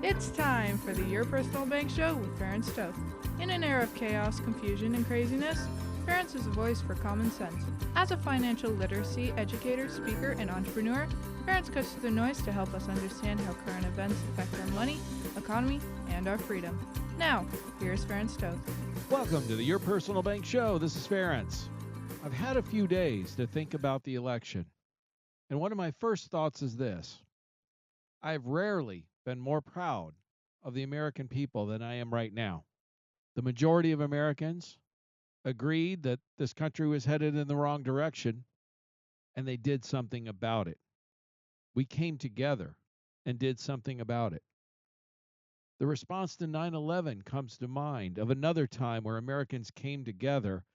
It's time for the Your Personal Bank Show with Ferenc Toth. In an era of chaos, confusion, and craziness, Ferenc is a voice for common sense. As a financial literacy educator, speaker, and entrepreneur, Ferenc cuts through the noise to help us understand how current events affect our money, economy, and our freedom. Now, here's Ferenc Toth. Welcome to the Your Personal Bank Show. This is Ferenc. I've had a few days to think about the election, and one of my first thoughts is this. I've rarely been more proud of the American people than I am right now. The majority of Americans agreed that this country was headed in the wrong direction, and they did something about it. We came together and did something about it. The response to 9/11 comes to mind of another time where Americans came together,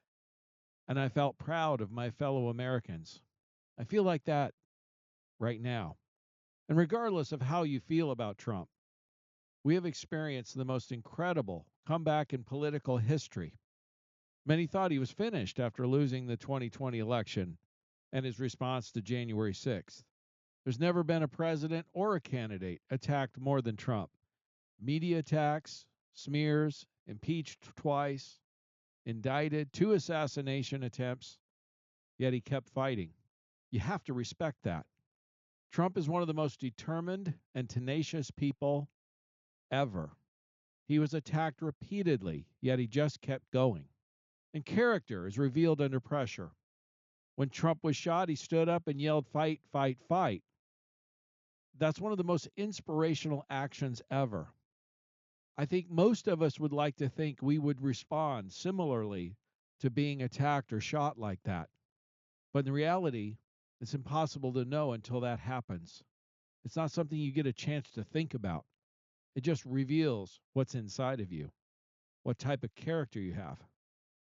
and I felt proud of my fellow Americans. I feel like that right now. And regardless of how you feel about Trump, we have experienced the most incredible comeback in political history. Many thought he was finished after losing the 2020 election and his response to January 6th. There's never been a president or a candidate attacked more than Trump. Media attacks, smears, impeached twice, indicted, 2 assassination attempts, yet he kept fighting. You have to respect that. Trump is one of the most determined and tenacious people ever. He was attacked repeatedly, yet he just kept going. And character is revealed under pressure. When Trump was shot, he stood up and yelled, "Fight, fight, fight." That's one of the most inspirational actions ever. I think most of us would like to think we would respond similarly to being attacked or shot like that. But in reality, it's impossible to know until that happens. It's not something you get a chance to think about. It just reveals what's inside of you, what type of character you have.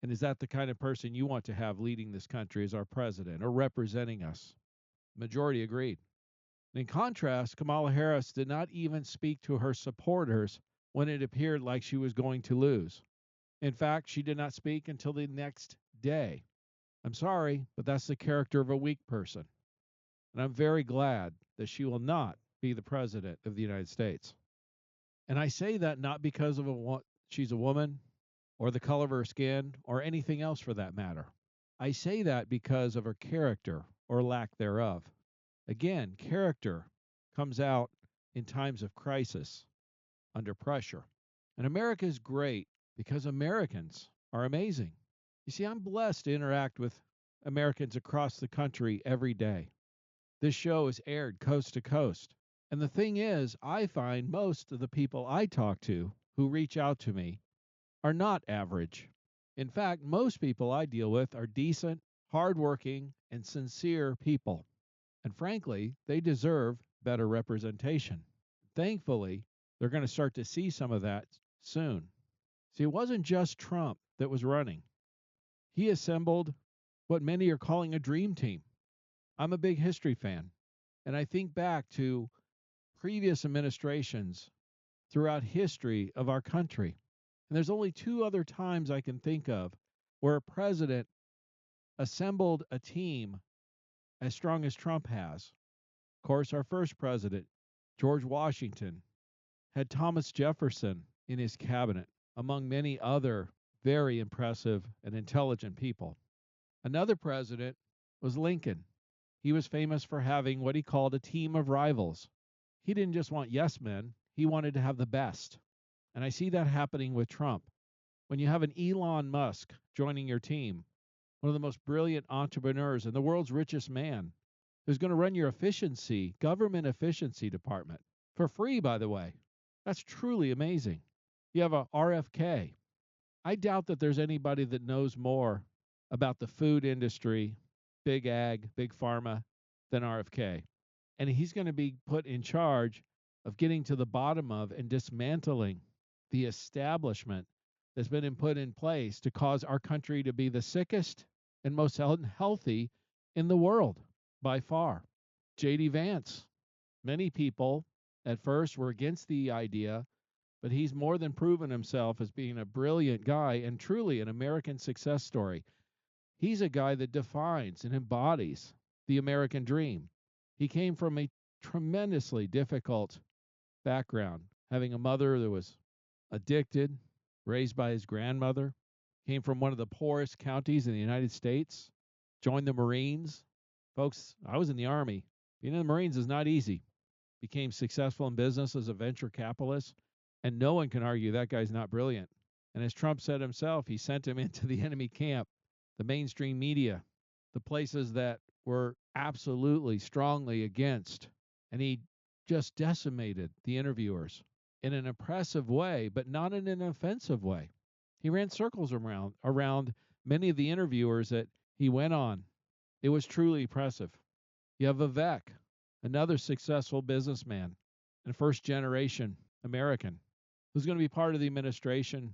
And is that the kind of person you want to have leading this country as our president or representing us? The majority agreed. In contrast, Kamala Harris did not even speak to her supporters when it appeared like she was going to lose. In fact, she did not speak until the next day. I'm sorry, but that's the character of a weak person. And I'm very glad that she will not be the president of the United States. And I say that not because of she's a woman or the color of her skin or anything else for that matter. I say that because of her character or lack thereof. Again, character comes out in times of crisis, under pressure. And America is great because Americans are amazing. You see, I'm blessed to interact with Americans across the country every day. This show is aired coast to coast. And the thing is, I find most of the people I talk to who reach out to me are not average. In fact, most people I deal with are decent, hardworking, and sincere people. And frankly, they deserve better representation. Thankfully, they're going to start to see some of that soon. See, it wasn't just Trump that was running. He assembled what many are calling a dream team. I'm a big history fan, and I think back to previous administrations throughout history of our country. And there's only 2 other times I can think of where a president assembled a team as strong as Trump has. Of course, our first president, George Washington, had Thomas Jefferson in his cabinet, among many other very impressive and intelligent people. Another president was Lincoln. He was famous for having what he called a team of rivals. He didn't just want yes men, he wanted to have the best. And I see that happening with Trump. When you have an Elon Musk joining your team, one of the most brilliant entrepreneurs and the world's richest man, who's going to run your government efficiency department, for free, by the way. That's truly amazing. You have a RFK. I doubt that there's anybody that knows more about the food industry, big ag, big pharma, than RFK. And he's going to be put in charge of getting to the bottom of and dismantling the establishment that's been put in place to cause our country to be the sickest and most unhealthy in the world by far. J.D. Vance. Many people at first were against the idea, but he's more than proven himself as being a brilliant guy and truly an American success story. He's a guy that defines and embodies the American dream. He came from a tremendously difficult background, having a mother that was addicted, raised by his grandmother, came from one of the poorest counties in the United States, joined the Marines. Folks, I was in the Army. Being in the Marines is not easy. Became successful in business as a venture capitalist, and no one can argue that guy's not brilliant. And as Trump said himself, he sent him into the enemy camp, the mainstream media, the places that were absolutely strongly against. And he just decimated the interviewers in an impressive way, but not in an offensive way. He ran circles around many of the interviewers that he went on. It was truly impressive. You have Vivek, another successful businessman and first generation American, who's going to be part of the administration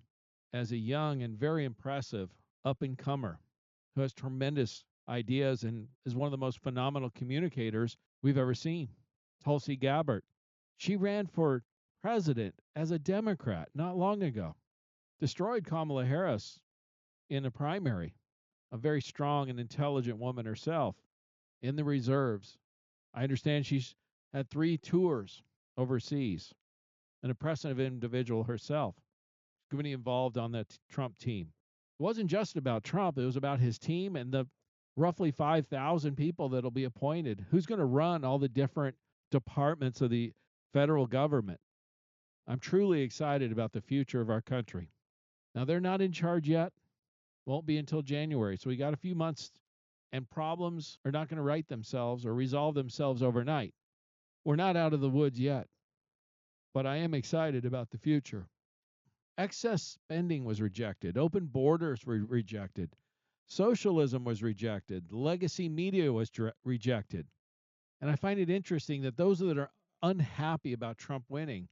as a young and very impressive up and comer who has tremendous ideas and is one of the most phenomenal communicators we've ever seen. Tulsi Gabbard. She ran for president as a Democrat not long ago, destroyed Kamala Harris in a primary, a very strong and intelligent woman herself in the reserves. I understand she's had 3 tours overseas, an impressive individual herself, going to be involved on the Trump team. It wasn't just about Trump, it was about his team and the roughly 5,000 people that'll be appointed. Who's going to run all the different departments of the federal government? I'm truly excited about the future of our country. Now, they're not in charge yet, won't be until January, so we got a few months, and problems are not going to right themselves or resolve themselves overnight. We're not out of the woods yet, but I am excited about the future. Excess spending was rejected. Open borders were rejected. Socialism was rejected. Legacy media was rejected. And I find it interesting that those that are unhappy about Trump winning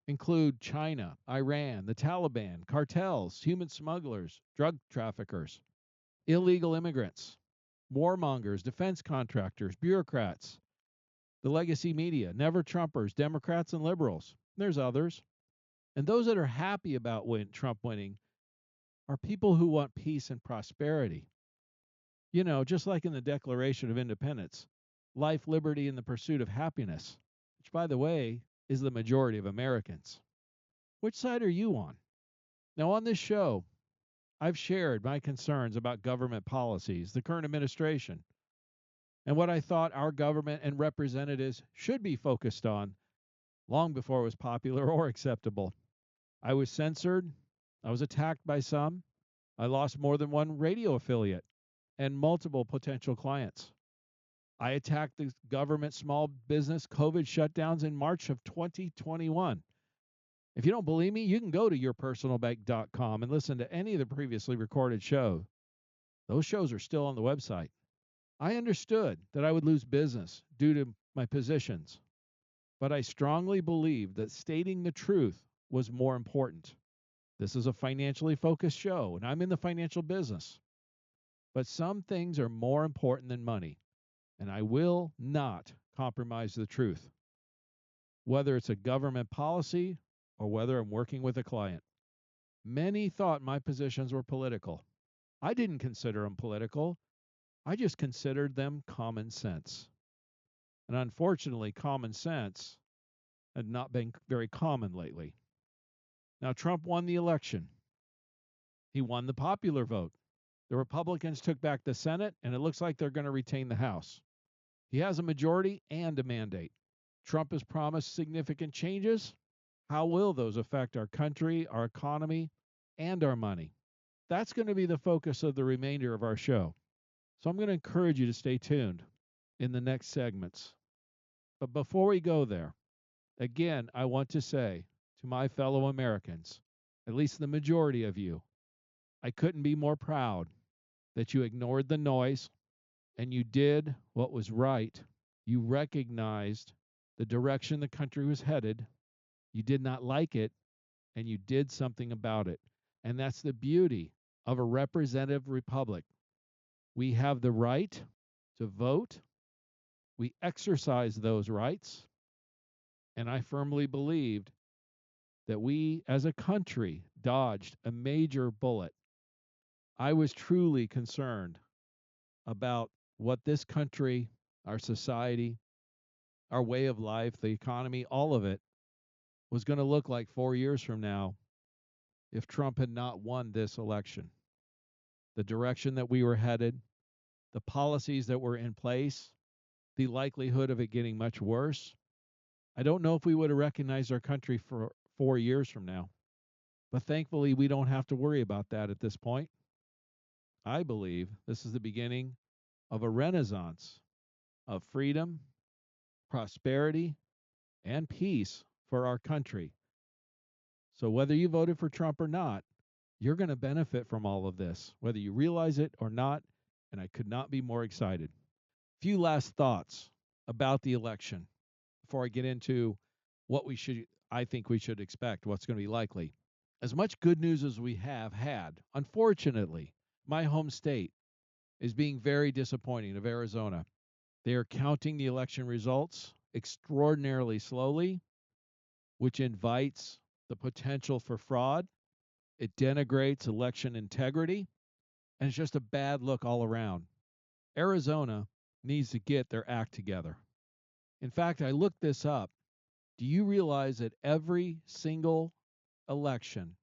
include China, Iran, the Taliban, cartels, human smugglers, drug traffickers, illegal immigrants, warmongers, defense contractors, bureaucrats, the legacy media, never Trumpers, Democrats, and liberals. There's others. And those that are happy about Trump winning are people who want peace and prosperity. You know, just like in the Declaration of Independence, life, liberty, and the pursuit of happiness, which, by the way, is the majority of Americans. Which side are you on? Now, on this show, I've shared my concerns about government policies, the current administration, and what I thought our government and representatives should be focused on long before it was popular or acceptable. I was censored. I was attacked by some. I lost more than one radio affiliate and multiple potential clients. I attacked the government small business COVID shutdowns in March of 2021. If you don't believe me, you can go to yourpersonalbank.com and listen to any of the previously recorded shows. Those shows are still on the website. I understood that I would lose business due to my positions, but I strongly believed that stating the truth was more important. This is a financially focused show, and I'm in the financial business. But some things are more important than money, and I will not compromise the truth, whether it's a government policy or whether I'm working with a client. Many thought my positions were political. I didn't consider them political. I just considered them common sense. And unfortunately, common sense had not been very common lately. Now, Trump won the election. He won the popular vote. The Republicans took back the Senate, and it looks like they're going to retain the House. He has a majority and a mandate. Trump has promised significant changes. How will those affect our country, our economy, and our money? That's going to be the focus of the remainder of our show. So I'm going to encourage you to stay tuned in the next segments. But before we go there, again, I want to say to my fellow Americans, at least the majority of you, I couldn't be more proud that you ignored the noise and you did what was right. You recognized the direction the country was headed. You did not like it, and you did something about it. And that's the beauty of a representative republic. We have the right to vote. We exercise those rights. And I firmly believed that we as a country dodged a major bullet. I was truly concerned about what this country, our society, our way of life, the economy, all of it was going to look like 4 years from now if Trump had not won this election. The direction that we were headed, the policies that were in place, the likelihood of it getting much worse. I don't know if we would have recognized our country for 4 years from now. But thankfully, we don't have to worry about that at this point. I believe this is the beginning of a renaissance of freedom, prosperity, and peace for our country. So, whether you voted for Trump or not, you're going to benefit from all of this, whether you realize it or not. And I could not be more excited. Few last thoughts about the election before I get into I think we should expect, what's going to be likely. As much good news as we have had, unfortunately, my home state is being very disappointing of Arizona. They are counting the election results extraordinarily slowly, which invites the potential for fraud. It denigrates election integrity, and it's just a bad look all around. Arizona needs to get their act together. In fact, I looked this up. Do you realize that every single election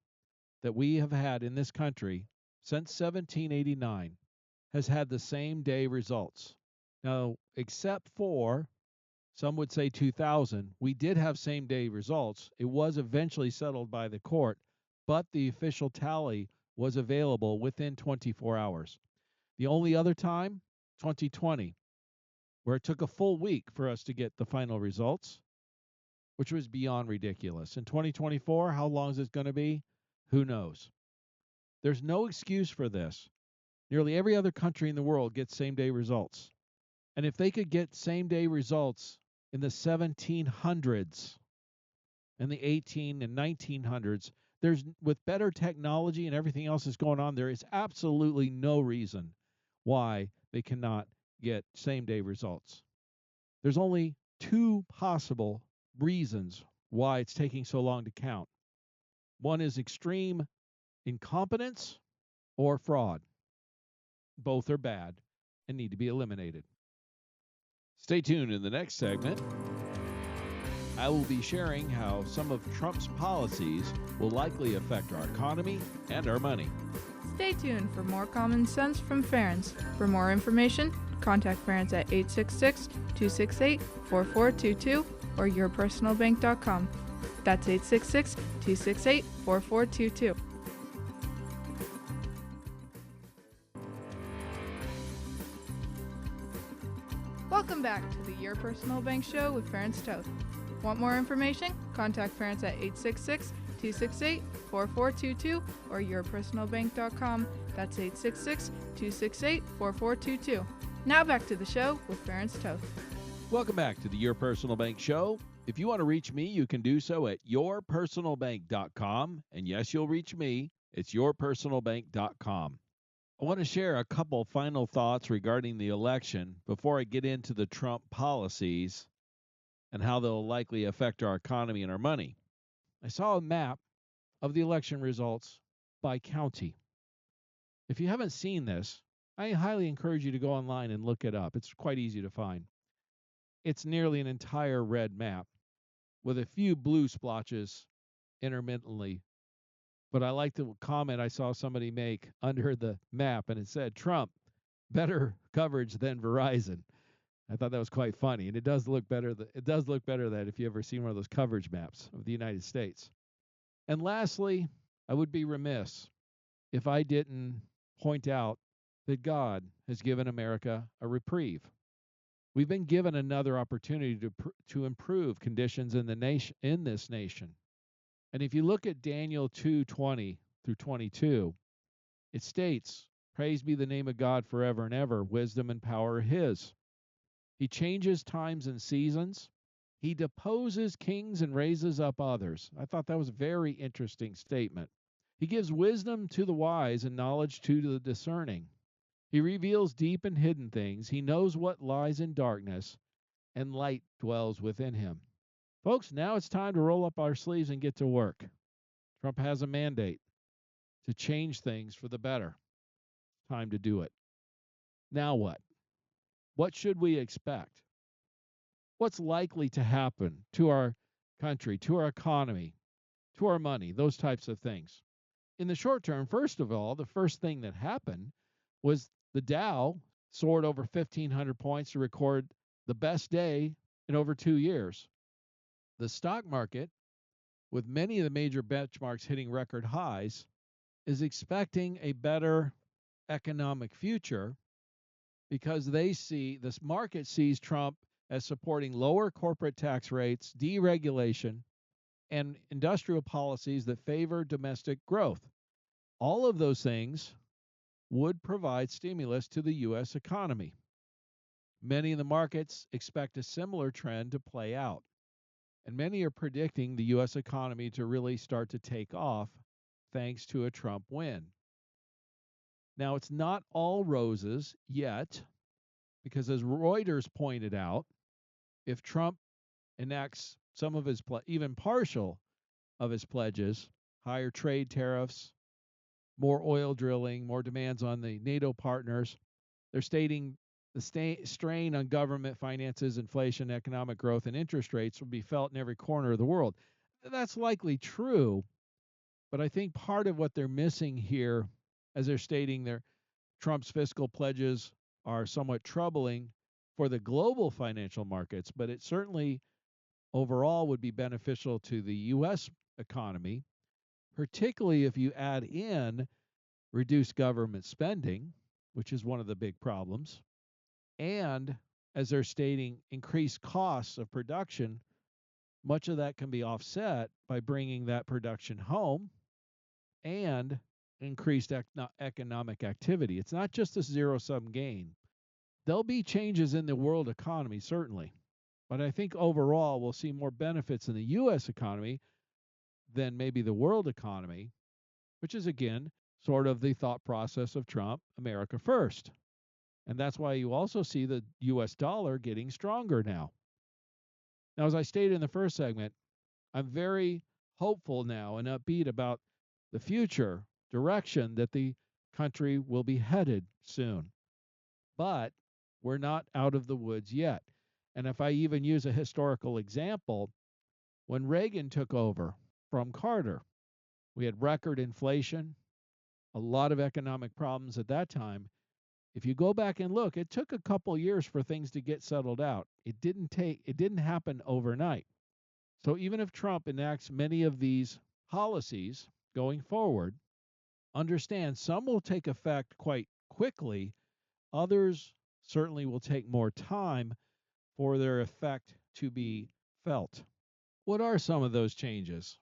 that we have had in this country since 1789 has had the same day results? Now, except for some would say 2000, we did have same day results. It was eventually settled by the court, but the official tally was available within 24 hours. The only other time, 2020, where it took a full week for us to get the final results, which was beyond ridiculous. In 2024, how long is it going to be? Who knows? There's no excuse for this. Nearly every other country in the world gets same day results. And if they could get same day results in the 1700s and the 18 and 1900s, with better technology and everything else that's going on, there is absolutely no reason why they cannot get same day results. There's only two possible reasons why it's taking so long to count. One is extreme incompetence or fraud. Both are bad and need to be eliminated. Stay tuned in the next segment. I will be sharing how some of Trump's policies will likely affect our economy and our money. Stay tuned for more common sense from Ferens. For more information, contact Ferens at 866-268-4422 or yourpersonalbank.com. That's 866-268-4422. Welcome back to the Your Personal Bank Show with Ferens Toth. Want more information? Contact Ferens at 866-268-4422 or yourpersonalbank.com. That's 866-268-4422. Now back to the show with Ferens Toth. Welcome back to the Your Personal Bank Show. If you want to reach me, you can do so at yourpersonalbank.com. And yes, you'll reach me. It's yourpersonalbank.com. I want to share a couple final thoughts regarding the election before I get into the Trump policies and how they'll likely affect our economy and our money. I saw a map of the election results by county. If you haven't seen this, I highly encourage you to go online and look it up. It's quite easy to find. It's nearly an entire red map with a few blue splotches intermittently. But I like the comment I saw somebody make under the map, and it said, Trump, better coverage than Verizon. I thought that was quite funny, and it does look better. It does look better that if you ever seen one of those coverage maps of the United States. And lastly, I would be remiss if I didn't point out that God has given America a reprieve. We've been given another opportunity to improve conditions in this nation. And if you look at Daniel 2:20 through 22, it states, "Praise be the name of God forever and ever. Wisdom and power are His. He changes times and seasons. He deposes kings and raises up others." I thought that was a very interesting statement. He gives wisdom to the wise and knowledge to the discerning. He reveals deep and hidden things. He knows what lies in darkness, and light dwells within him. Folks, now it's time to roll up our sleeves and get to work. Trump has a mandate to change things for the better. Time to do it. Now what? What should we expect? What's likely to happen to our country, to our economy, to our money, those types of things. In the short term, first of all, the first thing that happened was the Dow soared over 1,500 points to record the best day in over 2 years. The stock market, with many of the major benchmarks hitting record highs, is expecting a better economic future because this market sees Trump as supporting lower corporate tax rates, deregulation, and industrial policies that favor domestic growth. All of those things would provide stimulus to the U.S. economy. Many of the markets expect a similar trend to play out, and many are predicting the U.S. economy to really start to take off thanks to a Trump win. Now, it's not all roses yet, because as Reuters pointed out, if Trump enacts some of his, even partial of his pledges, higher trade tariffs, more oil drilling, more demands on the NATO partners, they're stating the strain on government finances, inflation, economic growth, and interest rates will be felt in every corner of the world. That's likely true, but I think part of what they're missing here, as they're stating Trump's fiscal pledges are somewhat troubling for the global financial markets, but it certainly overall would be beneficial to the U.S. economy, particularly if you add in reduced government spending, which is one of the big problems, and as they're stating, increased costs of production. Much of that can be offset by bringing that production home and increased economic activity. It's not just a zero sum gain. There'll be changes in the world economy, certainly, but I think overall we'll see more benefits in the U.S. economy than maybe the world economy, which is, again, sort of the thought process of Trump, America first. And that's why you also see the U.S. dollar getting stronger now. Now, as I stated in the first segment, I'm very hopeful now and upbeat about the future direction that the country will be headed soon. But we're not out of the woods yet. And if I even use a historical example, when Reagan took over from Carter, we had record inflation, a lot of economic problems at that time. If you go back and look, it took a couple years for things to get settled out. It didn't happen overnight. So even if Trump enacts many of these policies going forward, understand some will take effect quite quickly. Others certainly will take more time for their effect to be felt. What are some of those changes?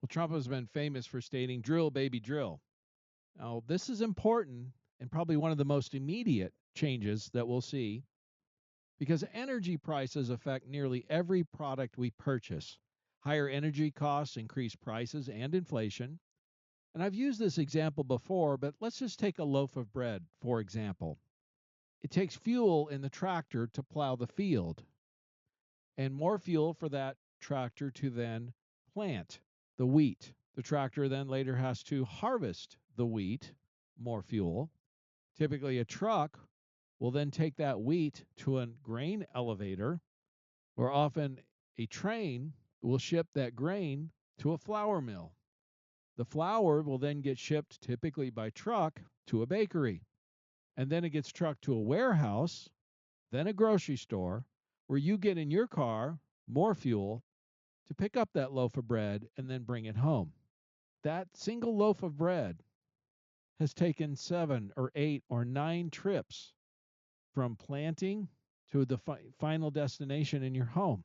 Well, Trump has been famous for stating, drill, baby, drill. Now, this is important and probably one of the most immediate changes that we'll see because energy prices affect nearly every product we purchase. Higher energy costs increase prices and inflation. And I've used this example before, but let's just take a loaf of bread, for example. It takes fuel in the tractor to plow the field, and more fuel for that tractor to then plant the wheat. The tractor then later has to harvest the wheat, more fuel. Typically, a truck will then take that wheat to a grain elevator, or often a train will ship that grain to a flour mill. The flour will then get shipped, typically by truck, to a bakery. And then it gets trucked to a warehouse, then a grocery store, where you get in your car more fuel to pick up that loaf of bread and then bring it home. That single loaf of bread has taken 7 or 8 or 9 trips from planting to the final destination in your home.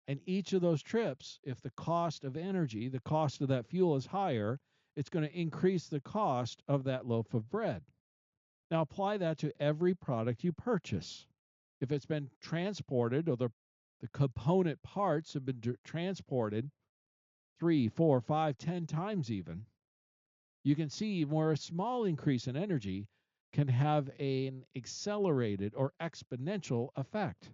And each of those trips, if the cost of energy, the cost of that fuel is higher, it's going to increase the cost of that loaf of bread. Now apply that to every product you purchase. If it's been transported or the component parts have been transported 3, 4, 5, 10 times even, you can see where a small increase in energy can have an accelerated or exponential effect.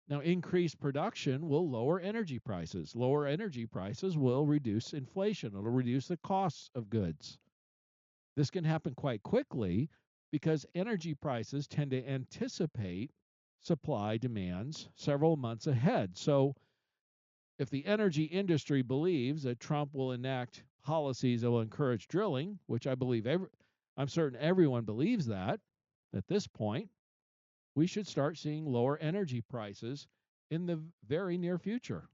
Now, increased production will lower energy prices. Lower energy prices will reduce inflation. It'll reduce the costs of goods. This can happen quite quickly because energy prices tend to anticipate supply demands several months ahead. So If the energy industry believes that Trump will enact policies that will encourage drilling, which I'm certain everyone believes that at this point, we should start seeing lower energy prices in the very near future.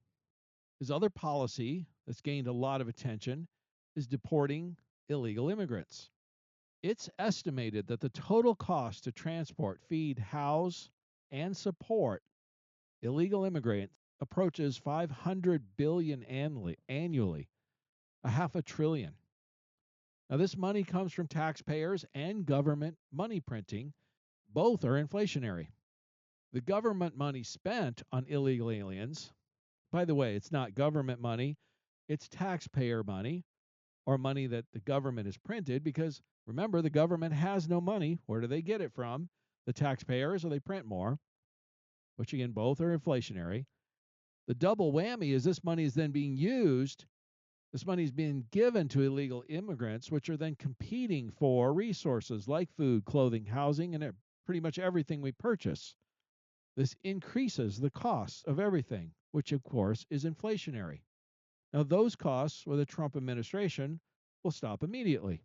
His other policy that's gained a lot of attention is deporting illegal immigrants. It's estimated that the total cost to transport, feed, house, and support illegal immigrants approaches 500 billion annually, a half a trillion. Now this money comes from taxpayers and government money printing. Both are inflationary. The government money spent on illegal aliens, by the way, it's not government money, it's taxpayer money or money that the government has printed because remember, the government has no money. Where do they get it from? The taxpayers, or they print more, which again, both are inflationary. The double whammy is this money is then being used, this money is being given to illegal immigrants, which are then competing for resources like food, clothing, housing, and pretty much everything we purchase. This increases the cost of everything, which of course is inflationary. Now, those costs with the Trump administration will stop immediately.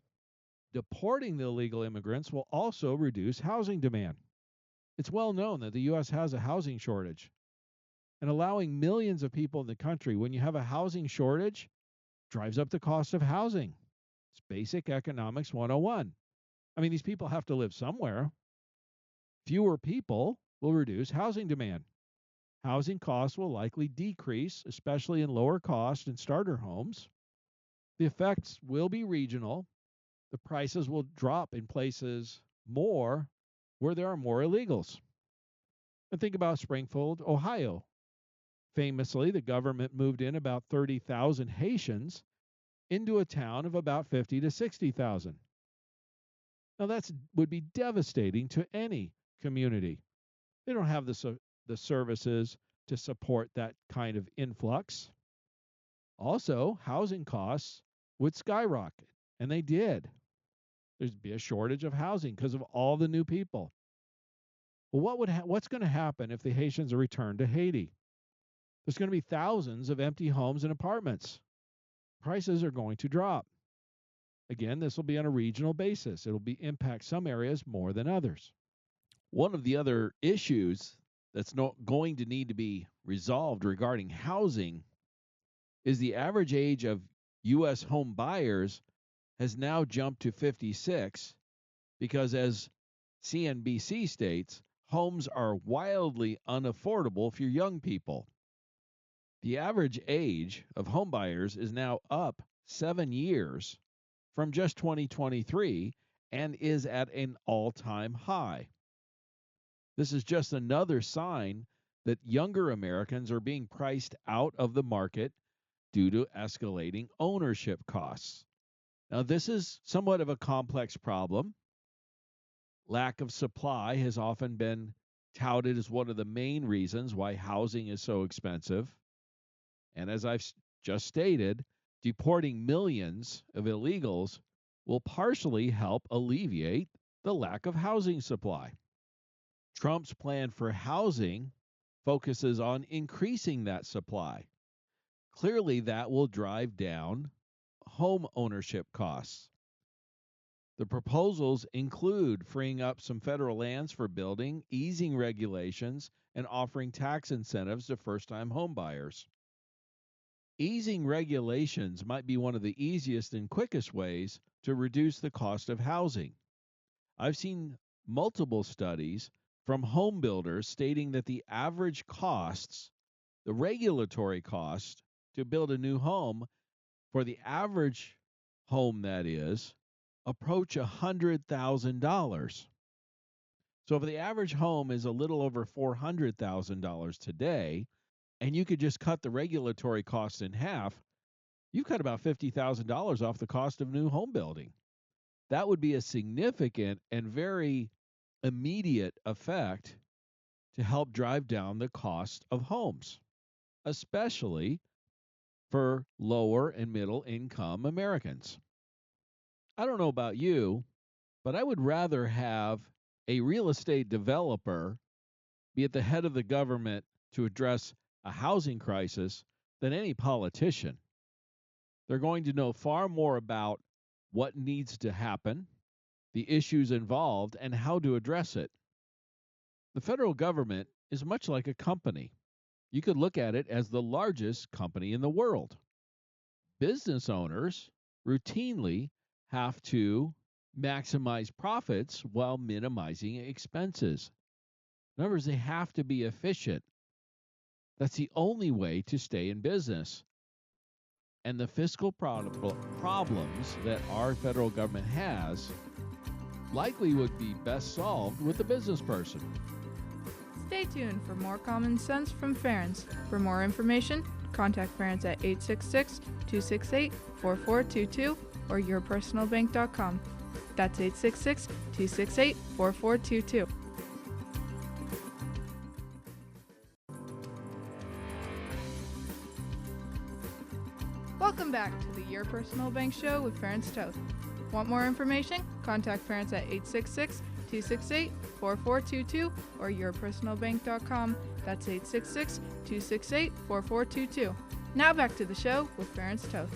Deporting the illegal immigrants will also reduce housing demand. It's well known that the U.S. has a housing shortage. And allowing millions of people in the country, when you have a housing shortage, drives up the cost of housing. It's basic economics 101. I mean, these people have to live somewhere. Fewer people will reduce housing demand. Housing costs will likely decrease, especially in lower cost and starter homes. The effects will be regional. The prices will drop in places more where there are more illegals. And think about Springfield, Ohio. Famously, the government moved in about 30,000 Haitians into a town of about 50 to 60,000. Now that would be devastating to any community. They don't have the services to support that kind of influx. Also, housing costs would skyrocket, and they did. There'd be a shortage of housing because of all the new people. Well, what's going to happen if the Haitians are returned to Haiti? There's going to be thousands of empty homes and apartments. Prices are going to drop. Again, this will be on a regional basis. It'll impact some areas more than others. One of the other issues that's not going to need to be resolved regarding housing is the average age of U.S. home buyers has now jumped to 56 because, as CNBC states, homes are wildly unaffordable for young people. The average age of home buyers is now up 7 years from just 2023 and is at an all-time high. This is just another sign that younger Americans are being priced out of the market due to escalating ownership costs. Now, this is somewhat of a complex problem. Lack of supply has often been touted as one of the main reasons why housing is so expensive. And as I've just stated, deporting millions of illegals will partially help alleviate the lack of housing supply. Trump's plan for housing focuses on increasing that supply. Clearly, that will drive down home ownership costs. The proposals include freeing up some federal lands for building, easing regulations, and offering tax incentives to first-time home buyers. Easing regulations might be one of the easiest and quickest ways to reduce the cost of housing. I've seen multiple studies from home builders stating that the average costs, the regulatory cost to build a new home for the average home that is, approach $100,000. So if the average home is a little over $400,000 today, and you could just cut the regulatory costs in half, you've cut about $50,000 off the cost of new home building. That would be a significant and very immediate effect to help drive down the cost of homes, especially for lower and middle income Americans. I don't know about you, but I would rather have a real estate developer be at the head of the government to address a housing crisis than any politician. They're going to know far more about what needs to happen, the issues involved, and how to address it. The federal government is much like a company. You could look at it as the largest company in the world. Business owners routinely have to maximize profits while minimizing expenses. In other words, they have to be efficient. That's the only way to stay in business. And the fiscal problems that our federal government has likely would be best solved with the business person. Stay tuned for more common sense from Ference. For more information, contact Ference at 866-268-4422 or yourpersonalbank.com. That's 866-268-4422. Welcome back to the Your Personal Bank Show with Ference Toth. Want more information? Contact Ference at 866-268-4422 or yourpersonalbank.com. That's 866-268-4422. Now back to the show with Ference Toth.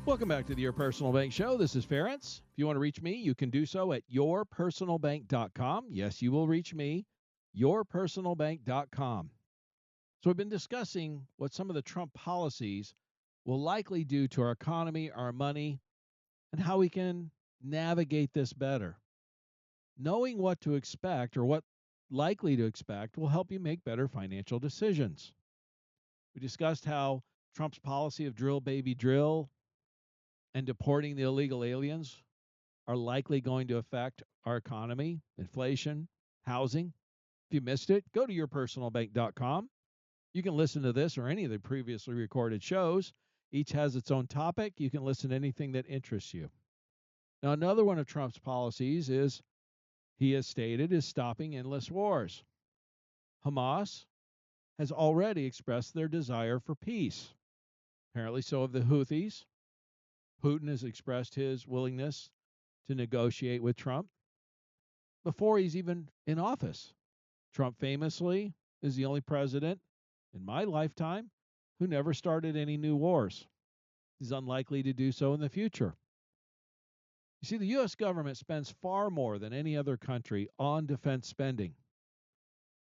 Welcome back to the Your Personal Bank Show. This is Ference. If you want to reach me, you can do so at yourpersonalbank.com. Yes, you will reach me, yourpersonalbank.com. So we've been discussing what some of the Trump policies will likely do to our economy, our money, and how we can navigate this better. Knowing what to expect or what likely to expect will help you make better financial decisions. We discussed how Trump's policy of drill, baby, drill and deporting the illegal aliens are likely going to affect our economy, inflation, housing. If you missed it, go to yourpersonalbank.com. You can listen to this or any of the previously recorded shows. Each has its own topic. You can listen to anything that interests you. Now, another one of Trump's policies is, he has stated, is stopping endless wars. Hamas has already expressed their desire for peace. Apparently so have the Houthis. Putin has expressed his willingness to negotiate with Trump before he's even in office. Trump famously is the only president in my lifetime who never started any new wars. He's unlikely to do so in the future. You see, the U.S. government spends far more than any other country on defense spending.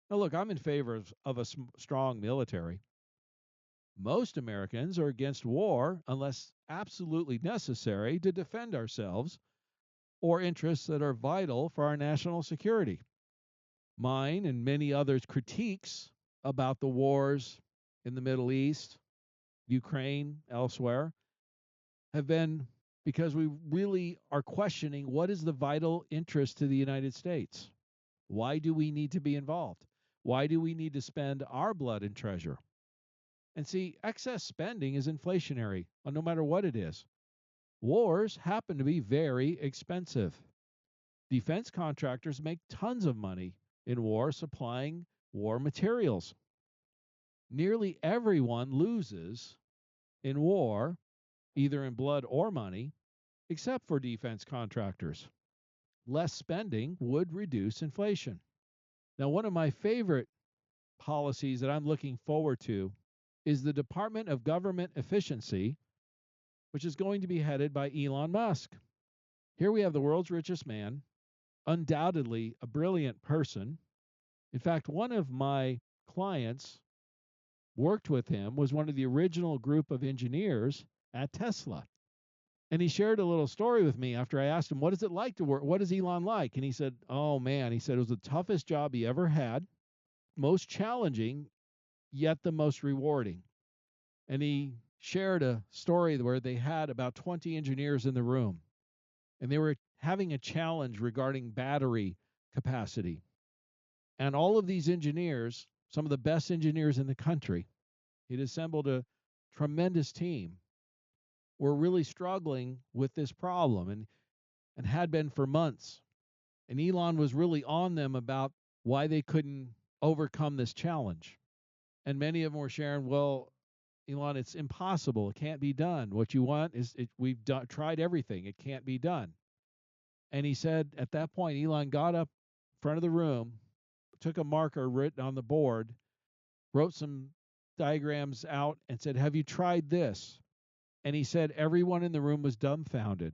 Now, look, I'm in favor of a strong military. Most Americans are against war unless absolutely necessary to defend ourselves or interests that are vital for our national security. Mine and many others' critiques about the wars in the Middle East, Ukraine, elsewhere, have been because we really are questioning what is the vital interest to the United States. Why do we need to be involved? Why do we need to spend our blood and treasure? And see, excess spending is inflationary, no matter what it is. Wars happen to be very expensive. Defense contractors make tons of money in war supplying war materials. Nearly everyone loses in war, either in blood or money, except for defense contractors. Less spending would reduce inflation. Now, one of my favorite policies that I'm looking forward to is the Department of Government Efficiency, which is going to be headed by Elon Musk. Here we have the world's richest man, undoubtedly a brilliant person. In fact, one of my clients worked with him, was one of the original group of engineers at Tesla. And he shared a little story with me after I asked him, what is it like to work? What is Elon like? And he said, oh man, he said it was the toughest job he ever had, most challenging, yet the most rewarding. And he shared a story where they had about 20 engineers in the room, and they were having a challenge regarding battery capacity. And all of these engineers, some of the best engineers in the country, he'd assembled a tremendous team, were really struggling with this problem and had been for months. And Elon was really on them about why they couldn't overcome this challenge. And many of them were sharing, well, Elon, it's impossible. It can't be done. What you want is, we've tried everything. It can't be done. And he said at that point, Elon got up in front of the room, took a marker written on the board, wrote some diagrams out and said, "Have you tried this?" And he said everyone in the room was dumbfounded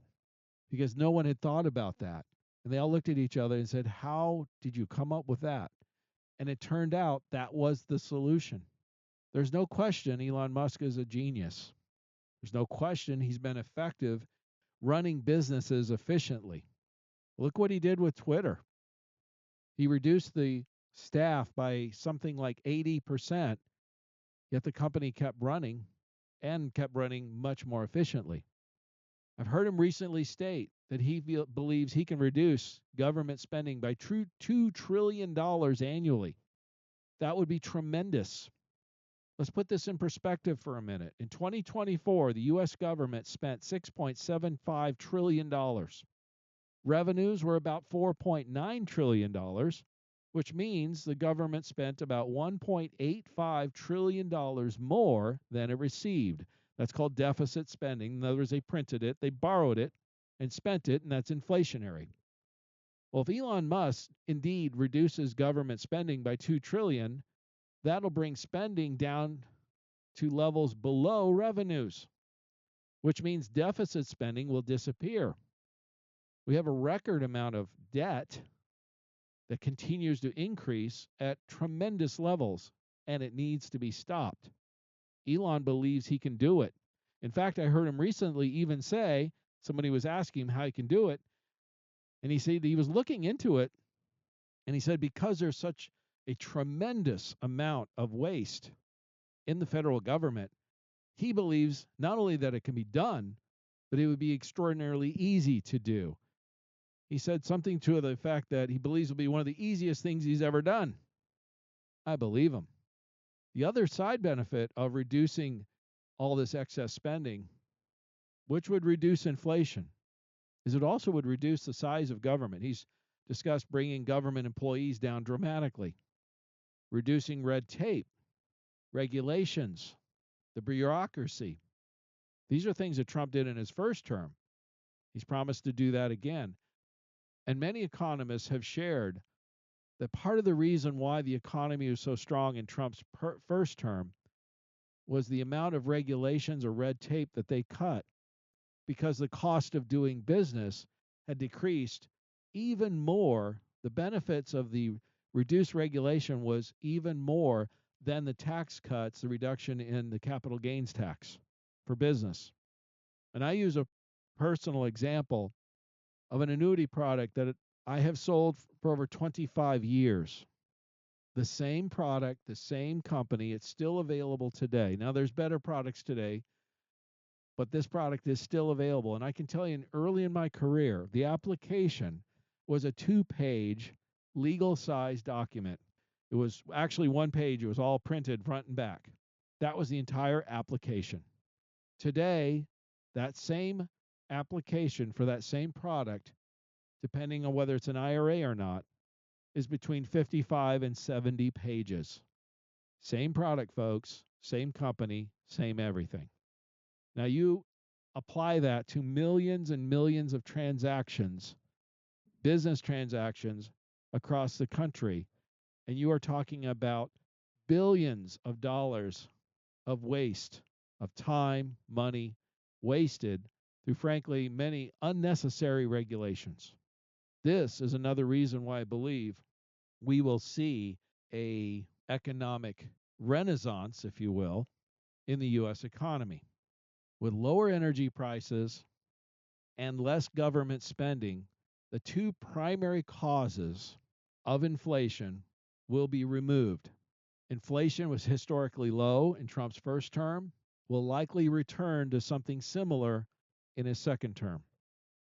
because no one had thought about that. And they all looked at each other and said, "How did you come up with that?" And it turned out that was the solution. There's no question Elon Musk is a genius. There's no question he's been effective running businesses efficiently. Look what he did with Twitter. He reduced the staff by something like 80%, yet the company kept running and kept running much more efficiently. I've heard him recently state that he believes he can reduce government spending by $2 trillion annually. That would be tremendous. Let's put this in perspective for a minute. In 2024, the U.S. government spent $6.75 trillion. Revenues were about $4.9 trillion, which means the government spent about $1.85 trillion more than it received. That's called deficit spending. In other words, they printed it, they borrowed it, and spent it, and that's inflationary. Well, if Elon Musk indeed reduces government spending by $2 trillion, that'll bring spending down to levels below revenues, which means deficit spending will disappear. We have a record amount of debt that continues to increase at tremendous levels, and it needs to be stopped. Elon believes he can do it. In fact, I heard him recently even say, somebody was asking him how he can do it, and he said he was looking into it, and he said because there's such a tremendous amount of waste in the federal government, he believes not only that it can be done, but it would be extraordinarily easy to do. He said something to the effect that he believes will be one of the easiest things he's ever done. I believe him. The other side benefit of reducing all this excess spending, which would reduce inflation, is it also would reduce the size of government. He's discussed bringing government employees down dramatically, reducing red tape, regulations, the bureaucracy. These are things that Trump did in his first term. He's promised to do that again. And many economists have shared that part of the reason why the economy was so strong in Trump's first term was the amount of regulations or red tape that they cut, because the cost of doing business had decreased even more. The benefits of the reduced regulation was even more than the tax cuts, the reduction in the capital gains tax for business. And I use a personal example of an annuity product that I have sold for over 25 years. The same product, the same company, it's still available today. Now, there's better products today, but this product is still available. And I can tell you, early in my career, the application was a 2-page legal size document. It was actually 1 page. It was all printed front and back. That was the entire application. Today, that same application for that same product, depending on whether it's an IRA or not, is between 55 and 70 pages. Same product, folks, same company, same everything. Now you apply that to millions and millions of transactions, business transactions across the country, and you are talking about billions of dollars of waste, of time, money wasted through, frankly, many unnecessary regulations. This is another reason why I believe we will see a economic renaissance, if you will, in the U.S. economy. With lower energy prices and less government spending, the two primary causes of inflation will be removed. Inflation was historically low in Trump's first term, will likely return to something similar in his second term.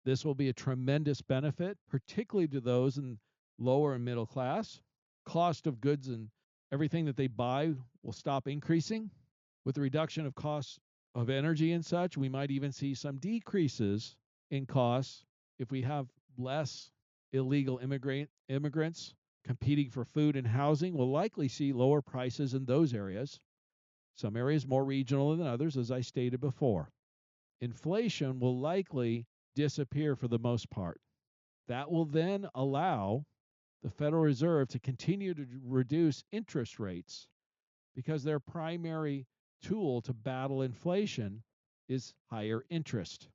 This will be a tremendous benefit, particularly to those in lower and middle class. Cost of goods and everything that they buy will stop increasing. With the reduction of costs of energy and such, we might even see some decreases in costs if we have less illegal immigrants competing for food and housing. We'll likely see lower prices in those areas. Some areas more regional than others, as I stated before. Inflation will likely disappear for the most part. That will then allow the Federal Reserve to continue to reduce interest rates, because their primary tool to battle inflation is higher interest.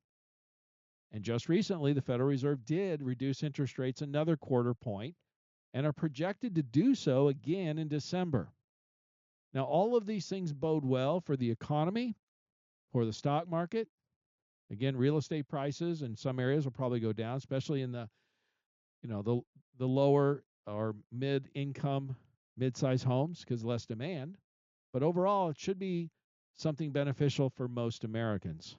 And just recently, the Federal Reserve did reduce interest rates another quarter point and are projected to do so again in December. Now, all of these things bode well for the economy, for the stock market. Again, real estate prices in some areas will probably go down, especially in the the lower or mid-income, mid-size homes because less demand. But overall, it should be something beneficial for most Americans.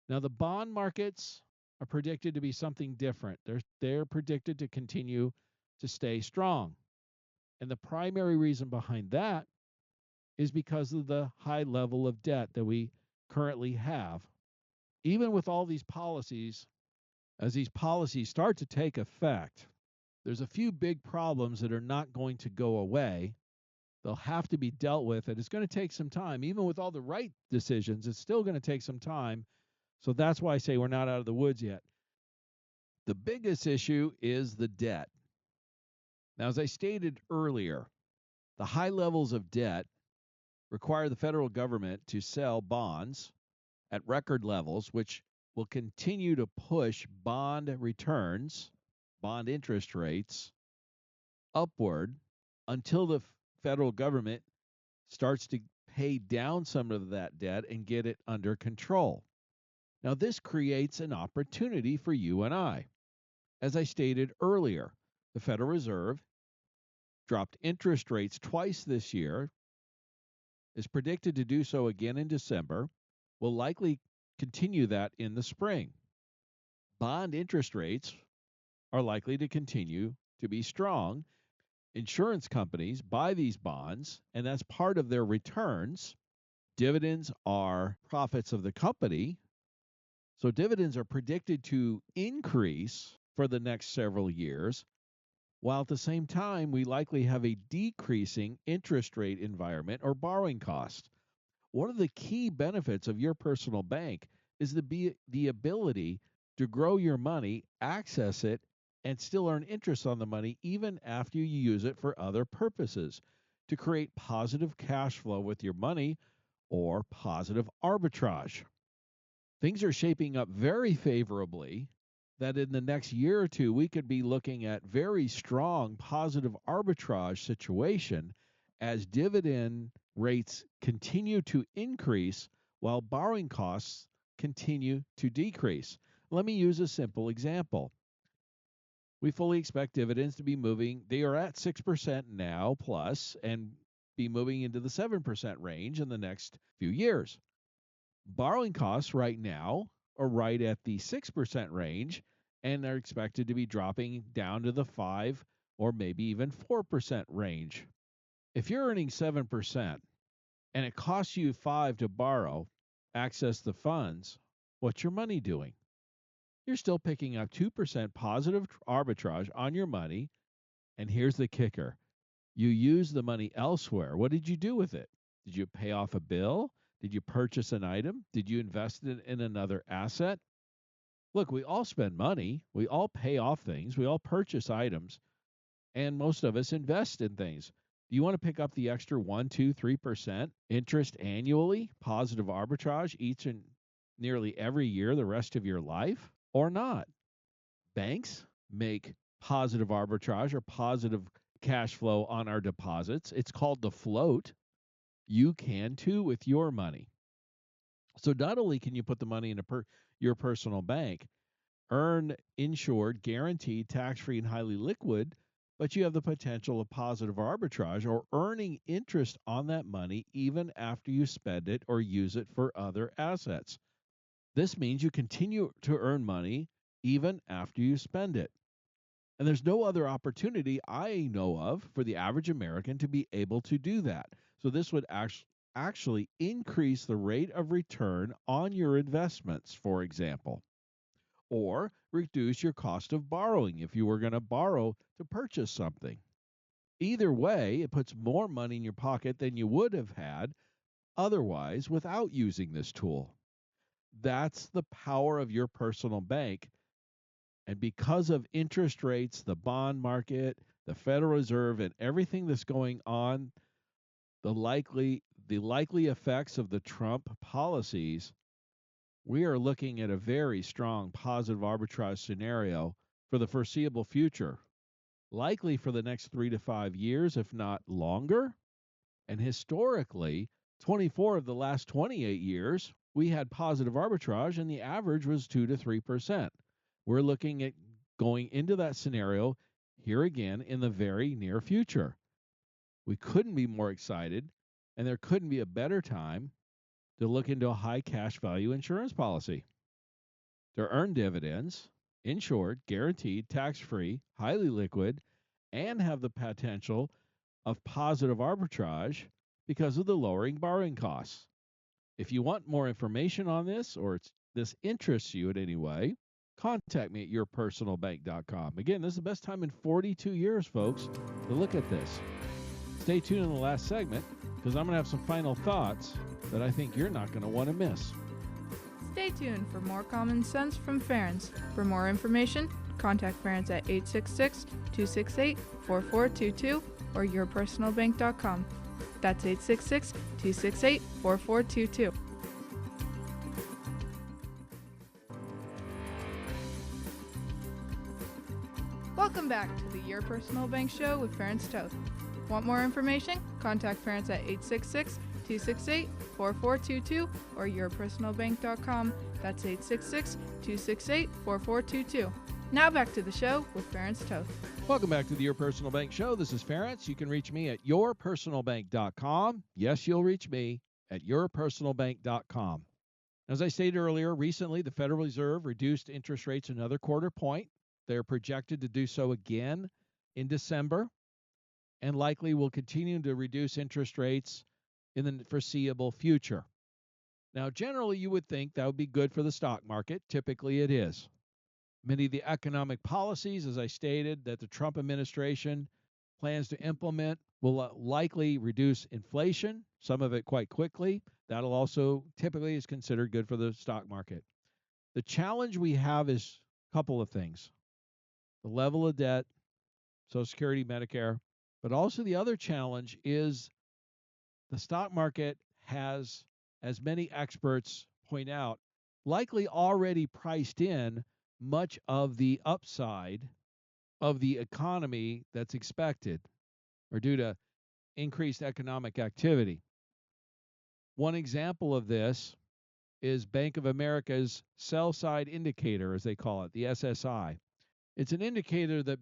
Now, the bond markets are predicted to be something different. They're predicted to continue to stay strong. And the primary reason behind that is because of the high level of debt that we currently have. Even with all these policies, as these policies start to take effect, there's a few big problems that are not going to go away. They'll have to be dealt with, and it's going to take some time. Even with all the right decisions, it's still going to take some time. So that's why I say we're not out of the woods yet. The biggest issue is the debt. Now, as I stated earlier, the high levels of debt require the federal government to sell bonds at record levels, which will continue to push bond returns, bond interest rates upward until the federal government starts to pay down some of that debt and get it under control. Now, this creates an opportunity for you and I. As I stated earlier, the Federal Reserve dropped interest rates twice this year, is predicted to do so again in December, will likely continue that in the spring. Bond interest rates are likely to continue to be strong. Insurance companies buy these bonds, and that's part of their returns. Dividends are profits of the company. So dividends are predicted to increase for the next several years, while at the same time, we likely have a decreasing interest rate environment or borrowing cost. One of the key benefits of your personal bank is the ability to grow your money, access it, and still earn interest on the money even after you use it for other purposes to create positive cash flow with your money or positive arbitrage. Things are shaping up very favorably that in the next year or two, we could be looking at very strong positive arbitrage situation as dividend rates continue to increase while borrowing costs continue to decrease. Let me use a simple example. We fully expect dividends to be moving. They are at 6% now plus and be moving into the 7% range in the next few years. Borrowing costs right now are right at the 6% range, and they're expected to be dropping down to the 5 or maybe even 4% range. If you're earning 7% and it costs you 5 to borrow, access the funds, what's your money doing? You're still picking up 2% positive arbitrage on your money, and here's the kicker. You use the money elsewhere. What did you do with it? Did you pay off a bill? Did you purchase an item? Did you invest it in another asset? Look, we all spend money. We all pay off things. We all purchase items. And most of us invest in things. Do you want to pick up the extra 1, 2, 3% interest annually, positive arbitrage each and nearly every year the rest of your life or not? Banks make positive arbitrage or positive cash flow on our deposits. It's called the float. You can too with your money. So not only can you put the money in your personal bank, earn insured, guaranteed, tax-free, and highly liquid, but you have the potential of positive arbitrage or earning interest on that money even after you spend it or use it for other assets. This means you continue to earn money even after you spend it. And there's no other opportunity I know of for the average American to be able to do that. So this would actually increase the rate of return on your investments, for example, or reduce your cost of borrowing if you were going to borrow to purchase something. Either way, it puts more money in your pocket than you would have had otherwise without using this tool. That's the power of your personal bank. And because of interest rates, the bond market, the Federal Reserve, and everything that's going on, the likely effects of the Trump policies, we are looking at a very strong positive arbitrage scenario for the foreseeable future, likely for the next 3 to 5 years, if not longer. And historically, 24 of the last 28 years, we had positive arbitrage, and the average was 2 to 3%. We're looking at going into that scenario here again in the very near future. We couldn't be more excited, and there couldn't be a better time to look into a high cash value insurance policy to earn dividends, insured, guaranteed, tax free, highly liquid, and have the potential of positive arbitrage because of the lowering borrowing costs. If you want more information on this, or this interests you in any way, contact me at yourpersonalbank.com. Again, this is the best time in 42 years, folks, to look at this. Stay tuned in the last segment, because I'm going to have some final thoughts that I think you're not going to want to miss. Stay tuned for more common sense from Ference. For more information, contact Ference at 866-268-4422 or yourpersonalbank.com. That's 866-268-4422. Welcome back to the Your Personal Bank Show with Ference Toth. Want more information? Contact Ference at 866-268-4422 or yourpersonalbank.com. That's 866-268-4422. Now back to the show with Ference Toth. Welcome back to the Your Personal Bank Show. This is Ference. You can reach me at yourpersonalbank.com. Yes, you'll reach me at yourpersonalbank.com. As I stated earlier, recently the Federal Reserve reduced interest rates another quarter point. They're projected to do so again in December, and likely will continue to reduce interest rates in the foreseeable future. Now, generally, you would think that would be good for the stock market. Typically, it is. Many of the economic policies, as I stated, that the Trump administration plans to implement will likely reduce inflation, some of it quite quickly. That'll also typically is considered good for the stock market. The challenge we have is a couple of things: the level of debt, Social Security, Medicare, but also the other challenge is the stock market has, as many experts point out, likely already priced in much of the upside of the economy that's expected or due to increased economic activity. One example of this is Bank of America's sell side indicator, as they call it, the SSI. It's an indicator that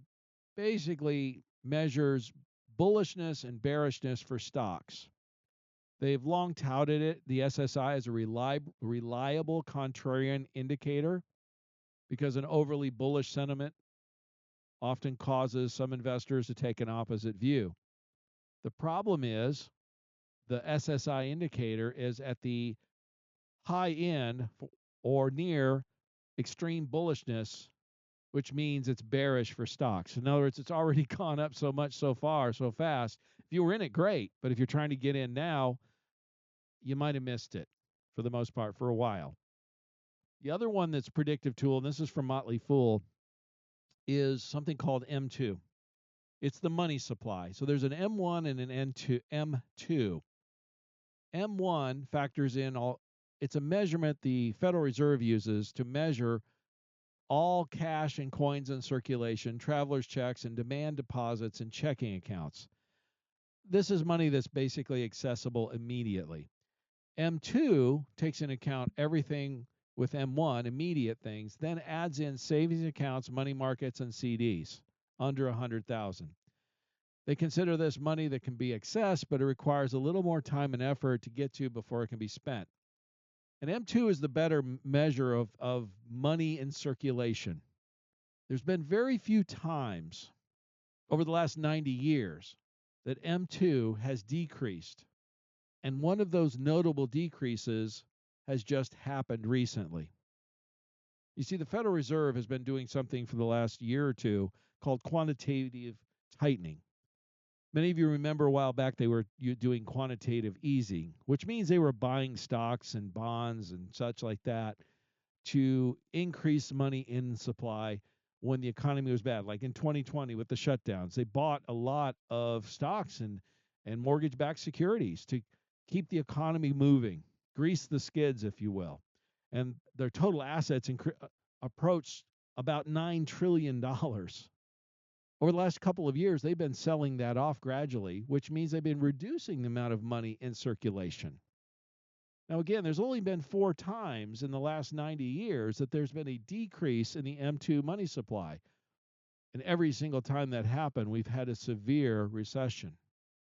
basically measures bullishness and bearishness for stocks. They've long touted it, the SSI, as a reliable contrarian indicator, because an overly bullish sentiment often causes some investors to take an opposite view. The problem is the SSI indicator is at the high end or near extreme bullishness, which means it's bearish for stocks. In other words, it's already gone up so much so far, so fast. If you were in it, great. But if you're trying to get in now, you might have missed it for the most part for a while. The other one that's predictive tool, and this is from Motley Fool, is something called M2. It's the money supply. So there's an M1 and an M2. M1 factors in it's a measurement the Federal Reserve uses to measure all cash and coins in circulation, travelers' checks, and demand deposits and checking accounts. This is money that's basically accessible immediately. M2 takes into account everything with M1, immediate things, then adds in savings accounts, money markets, and CDs under 100,000. They consider this money that can be accessed, but it requires a little more time and effort to get to before it can be spent. And M2 is the better measure of money in circulation. There's been very few times over the last 90 years that M2 has decreased. And one of those notable decreases has just happened recently. You see, the Federal Reserve has been doing something for the last year or two called quantitative tightening. Many of you remember a while back they were doing quantitative easing, which means they were buying stocks and bonds and such like that to increase money in supply when the economy was bad. Like in 2020 with the shutdowns, they bought a lot of stocks and and mortgage-backed securities to keep the economy moving, grease the skids, if you will. And their total assets approached about $9 trillion. Over the last couple of years, they've been selling that off gradually, which means they've been reducing the amount of money in circulation. Now, again, there's only been 4 times in the last 90 years that there's been a decrease in the M2 money supply. And every single time that happened, we've had a severe recession.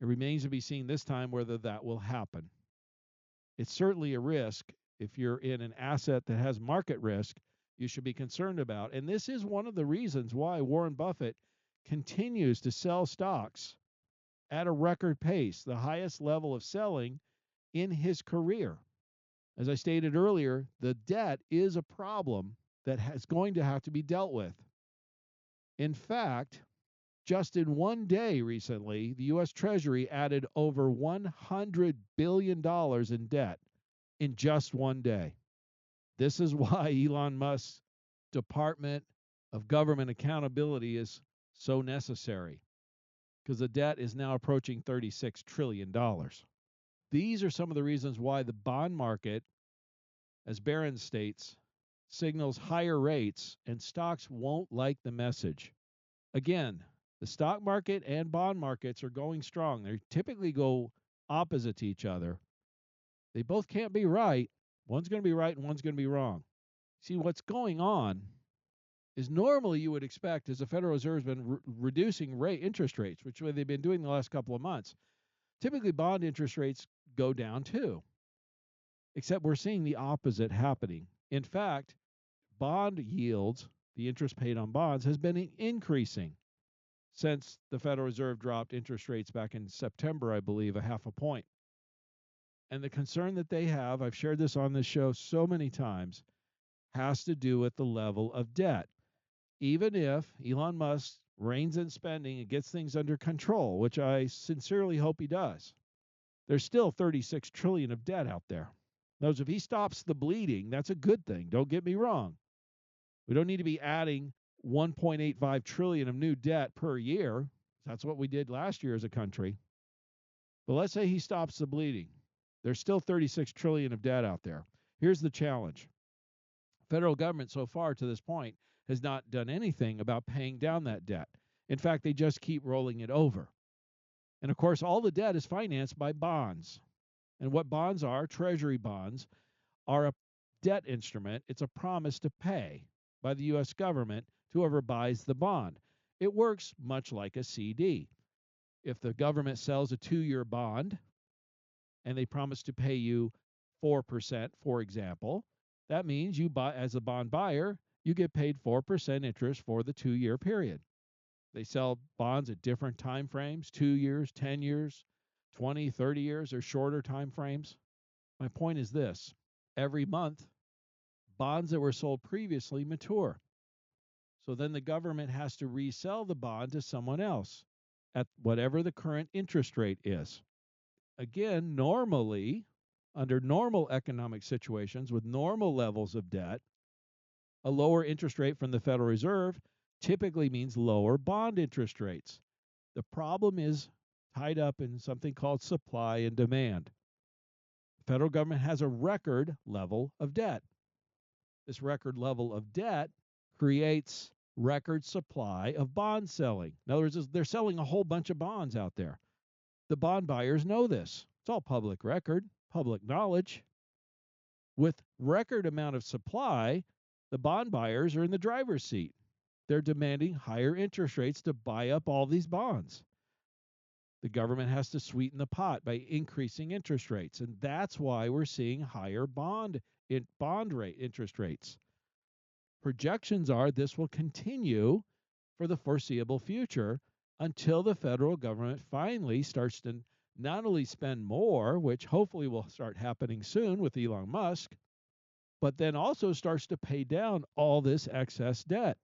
It remains to be seen this time whether that will happen. It's certainly a risk. If you're in an asset that has market risk, you should be concerned about. And this is one of the reasons why Warren Buffett continues to sell stocks at a record pace, the highest level of selling in his career. As I stated earlier, the debt is a problem that is going to have to be dealt with. In fact, just in one day recently, the U.S. Treasury added over $100 billion in debt in just one day. This is why Elon Musk's Department of Government Accountability is so necessary, because the debt is now approaching $36 trillion. These are some of the reasons why the bond market, as Barron states, signals higher rates, and stocks won't like the message. Again, the stock market and bond markets are going strong. They typically go opposite to each other. They both can't be right. One's going to be right and one's going to be wrong. See, what's going on is normally you would expect, as the Federal Reserve has been reducing interest rates, which they've been doing the last couple of months, typically bond interest rates go down too. Except we're seeing the opposite happening. In fact, bond yields, the interest paid on bonds, has been increasing since the Federal Reserve dropped interest rates back in September, I believe, a half a point. And the concern that they have, I've shared this on this show so many times, has to do with the level of debt. Even if Elon Musk reins in spending and gets things under control, which I sincerely hope he does, there's still $36 trillion of debt out there. Now, if he stops the bleeding, that's a good thing. Don't get me wrong. We don't need to be adding $1.85 trillion of new debt per year. That's what we did last year as a country. But let's say he stops the bleeding. There's still $36 trillion of debt out there. Here's the challenge. Federal government so far to this point has not done anything about paying down that debt. In fact, they just keep rolling it over. And of course, all the debt is financed by bonds. And what bonds are, Treasury bonds, are a debt instrument. It's a promise to pay by the U.S. government to whoever buys the bond. It works much like a CD. If the government sells a 2-year bond and they promise to pay you 4%, for example, that means you buy, as a bond buyer, you get paid 4% interest for the 2-year period. They sell bonds at different time frames, 2 years, 10 years, 20, 30 years, or shorter time frames. My point is this. Every month, bonds that were sold previously mature. So then the government has to resell the bond to someone else at whatever the current interest rate is. Again, normally, under normal economic situations with normal levels of debt, a lower interest rate from the Federal Reserve typically means lower bond interest rates. The problem is tied up in something called supply and demand. The federal government has a record level of debt. This record level of debt creates record supply of bond selling. In other words, they're selling a whole bunch of bonds out there. The bond buyers know this. It's all public record, public knowledge. With record amount of supply, the bond buyers are in the driver's seat. They're demanding higher interest rates to buy up all these bonds. The government has to sweeten the pot by increasing interest rates, and that's why we're seeing higher bond rate interest rates. Projections are this will continue for the foreseeable future until the federal government finally starts to not only spend more, which hopefully will start happening soon with Elon Musk, but then also starts to pay down all this excess debt.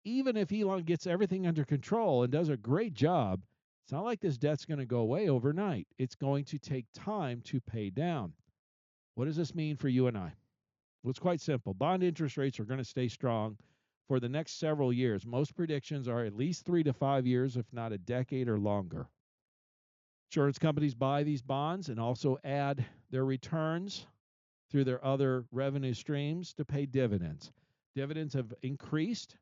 Even if Elon gets everything under control and does a great job, it's not like this debt's going to go away overnight. It's going to take time to pay down. What does this mean for you and I? Well, it's quite simple. Bond interest rates are going to stay strong for the next several years. Most predictions are at least 3 to 5 years, if not a decade or longer. Insurance companies buy these bonds and also add their returns through their other revenue streams to pay dividends. Dividends have increased.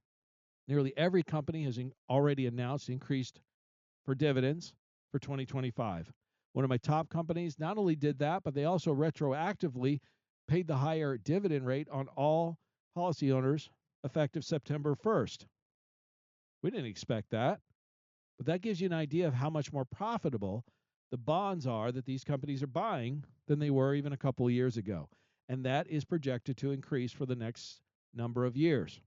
Nearly every company has already announced increased for dividends for 2025. One of my top companies not only did that, but they also retroactively paid the higher dividend rate on all policy owners effective September 1st. We didn't expect that, but that gives you an idea of how much more profitable the bonds are that these companies are buying than they were even a couple of years ago. And that is projected to increase for the next number of years.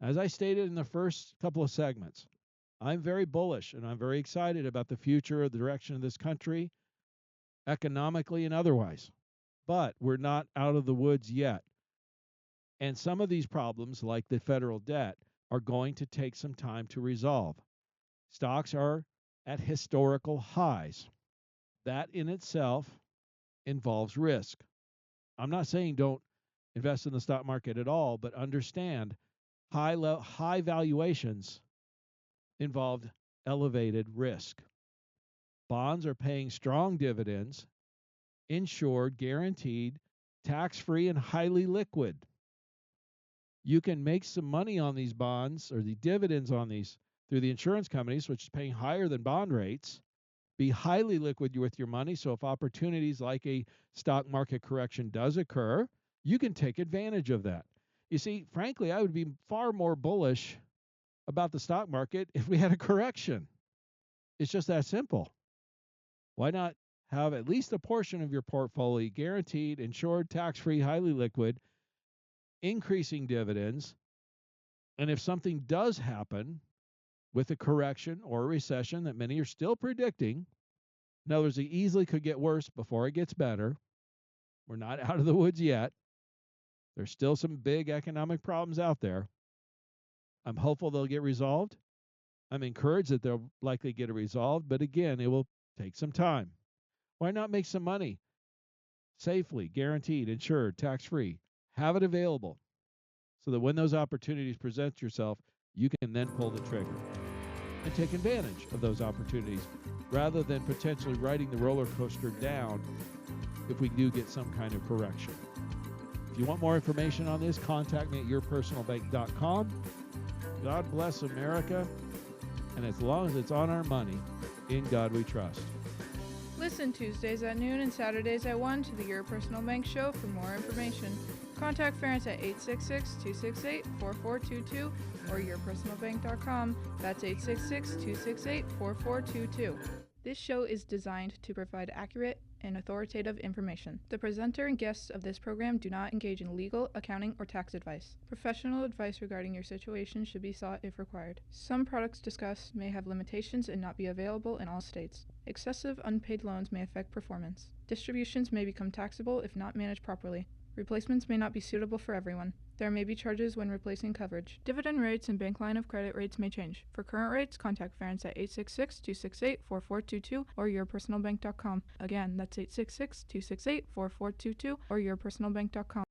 As I stated in the first couple of segments, I'm very bullish and I'm very excited about the future of the direction of this country, economically and otherwise. But we're not out of the woods yet. And some of these problems, like the federal debt, are going to take some time to resolve. Stocks are at historical highs. That in itself involves risk. I'm not saying don't invest in the stock market at all, but understand high valuations involved elevated risk. Bonds are paying strong dividends, insured, guaranteed, tax-free, and highly liquid. You can make some money on these bonds or the dividends on these through the insurance companies, which is paying higher than bond rates, be highly liquid with your money. So if opportunities like a stock market correction does occur, you can take advantage of that. You see, frankly, I would be far more bullish about the stock market if we had a correction. It's just that simple. Why not have at least a portion of your portfolio guaranteed, insured, tax-free, highly liquid, increasing dividends? And if something does happen with a correction or a recession that many are still predicting, in other words, it easily could get worse before it gets better. We're not out of the woods yet. There's still some big economic problems out there. I'm hopeful they'll get resolved. I'm encouraged that they'll likely get it resolved, but again, it will take some time. Why not make some money safely, guaranteed, insured, tax-free? Have it available so that when those opportunities present yourself, you can then pull the trigger and take advantage of those opportunities rather than potentially riding the roller coaster down if we do get some kind of correction. If you want more information on this, contact me at yourpersonalbank.com. God bless America, and as long as it's on our money, in God we trust. Listen Tuesdays at noon and Saturdays at 1 to the Your Personal Bank Show for more information. Contact Ference at 866-268-4422 or yourpersonalbank.com. That's 866-268-4422. This show is designed to provide accurate and authoritative information. The presenter and guests of this program do not engage in legal, accounting, or tax advice. Professional advice regarding your situation should be sought if required. Some products discussed may have limitations and not be available in all states. Excessive unpaid loans may affect performance. Distributions may become taxable if not managed properly. Replacements may not be suitable for everyone. There may be charges when replacing coverage. Dividend rates and bank line of credit rates may change. For current rates, contact Ference at 866-268-4422 or yourpersonalbank.com. Again, that's 866-268-4422 or yourpersonalbank.com.